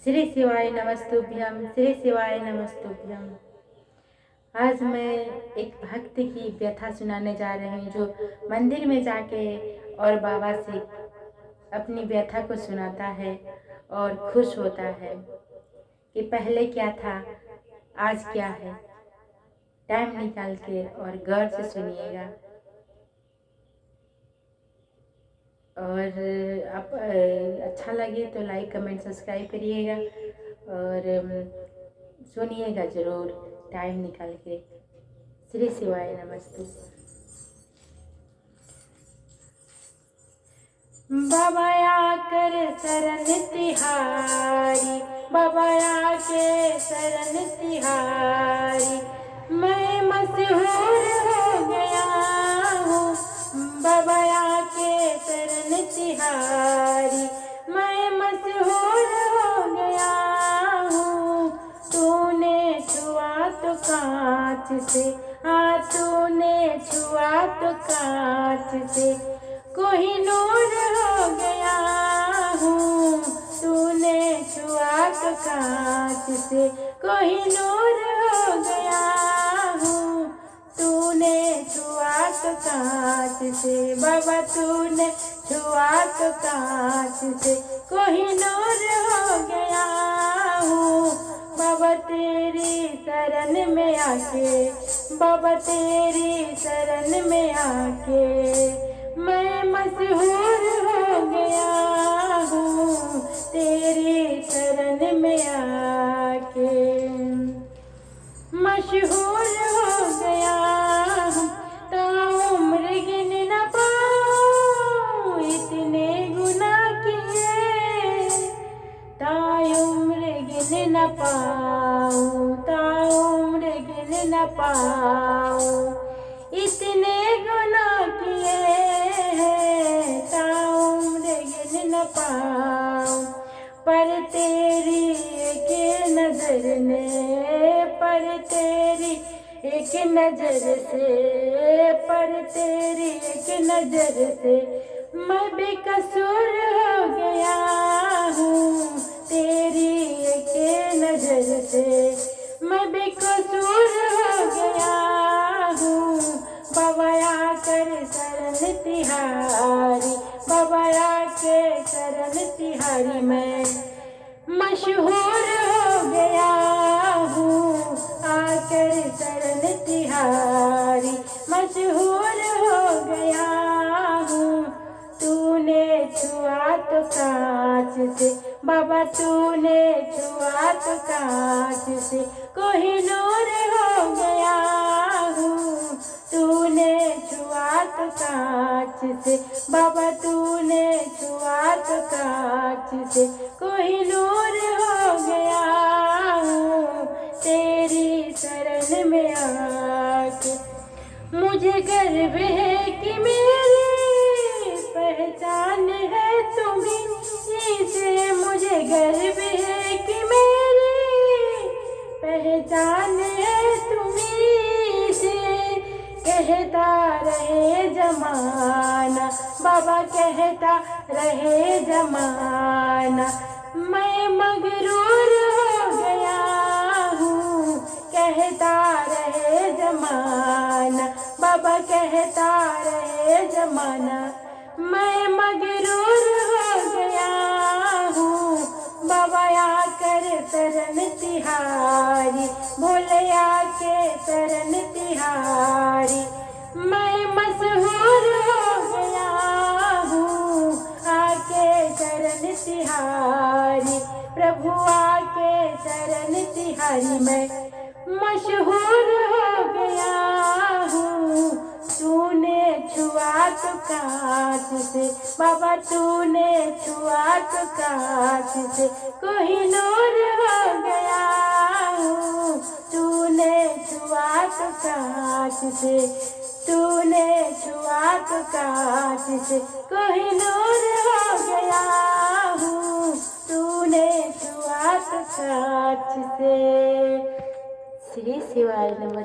श्री शिवाय नमस्तुभ्यम, श्री शिवाय नमस्तुभ्यम। आज मैं एक भक्त की व्यथा सुनाने जा रही हूँ जो मंदिर में जाके और बाबा से अपनी व्यथा को सुनाता है और खुश होता है कि पहले क्या था आज क्या है। टाइम निकाल के और गौर से सुनिएगा और आप अच्छा लगे तो लाइक कमेंट सब्सक्राइब करिएगा और सुनिएगा ज़रूर टाइम निकाल के। श्री शिवाय नमस्ते। बाबा आकर शरण तिहारी, बाबा आके शरण तिहारी, मैं मशहूर हो गया हूँ। बाबा आके शरण तिहारी, मैं मशहूर हो गया हूँ। तूने छुआ तो कांच से, हाँ तूने छुआ तो कांच से, कोहिनूर हो गया हूँ। तूने छुआ तो कांच से, कोहिनूर हो गया हूँ। तूने छुआ तो कांच से, बाबा तूने छुआ तो कांच से, कोहिनूर हो गया हूँ। बाबा तेरी शरण में आके, बाबा तेरी शरण में आके, मैं मशहूर हो गया हूँ। तेरी शरण में आके मशहूर हो गया हूँ। ताउम्र गिन न पाऊँ इतने गुनाह किए, ताउम्र गिन न पाऊँ, ताउम्र गिन न पाऊँ इतने गुनाह किए हैं, ताउम्र गिन न पाऊँ। पर तेरी एक नजर ने, पर तेरी एक नजर से, पर तेरी एक नजर से मैं बेकसूर हो गया हूँ। तेरी एक नजर से मैं बेकसूर हो गया हूँ। बाबा आकर शरण तिहारी, बाबा आके शरण तिहारी, मैं मशहूर हो गया हूँ। आकर शरण तिहारी मशहूर हो गया हूँ। तूने छुआ तो कांच से, बाबा तूने छुआ तो कांच से, कोहिनूर हो गया हूँ। तूने छुआ तो कांच से, बाबा तूने छुआ तो कांच से, कोहिनूर हो गया हूँ। तेरी शरण में आके मुझे गर्व है कि मेरी पहचान है तुम्हीं से। मुझे गर्व है कि मेरी पहचान है तुम्हीं से। कहता रहे जमाना, बाबा कहता रहे जमाना, मैं मगरूर हो गया हूँ। कहता रहे जमाना, बाबा कहता रहे जमाना, मैं मगरूर हो गया हूँ। बाबा आकर शरण तिहारी, भोले आके शरण तिहारी, मैं मशहूर हो गया हूँ। आके शरण तिहारी, प्रभु आके शरण तिहारी, मैं मशहूर हो गया हूँ। तूने छुआ तो कांच से, बाबा तूने छुआ तो कांच से, कोहिनूर हो गया हूँ। तूने छुआ तो कांच से, तूने छुआ तो कांच से, कोहिनूर हो गया हूँ। तूने छुआ तो कांच से। श्री शिवाय नमस्ते।